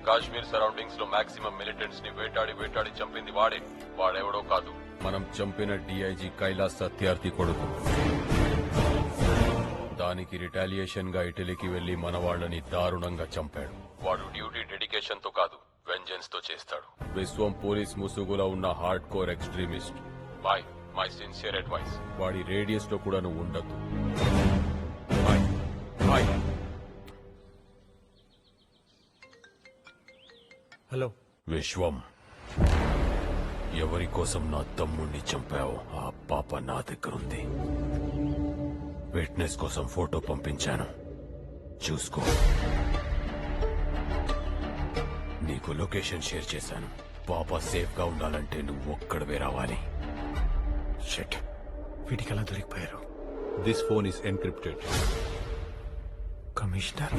Kashmir surroundings లో maximum militants ని వేటాడి చంపింది వాడెవడో కాదు, మనం చంపిన డిఐజీ కైలాస్ సత్యార్థి కొడుకు. దానికి రిటాలియేషన్ గా ఇటలీకి వెళ్లి మన వాళ్ళని దారుణంగా చంపాడు. వాడు డ్యూటీ డెడికేషన్ తో కాదు, వెంజెన్స్ తో చేస్తాడు. విశ్వం పోలీస్ ముసుగులో ఉన్న hard core extremist. My sincere advice, వాడి రేడియస్ లో కూడా నువ్వు ఉండద్దు. హలో విశ్వం, ఎవరి కోసం నా తమ్ముణ్ణి చంపావు ఆ పాప నా దగ్గరుంది. విట్నెస్ కోసం ఫోటో పంపించాను, చూసుకో. నీకు లొకేషన్ షేర్ చేశాను. పాప సేఫ్ గా ఉండాలంటే నువ్వు ఒక్కడవే రావాలి. షట్, వీటికి ఎలా దొరికిపోయారు? This phone is encrypted. Commissioner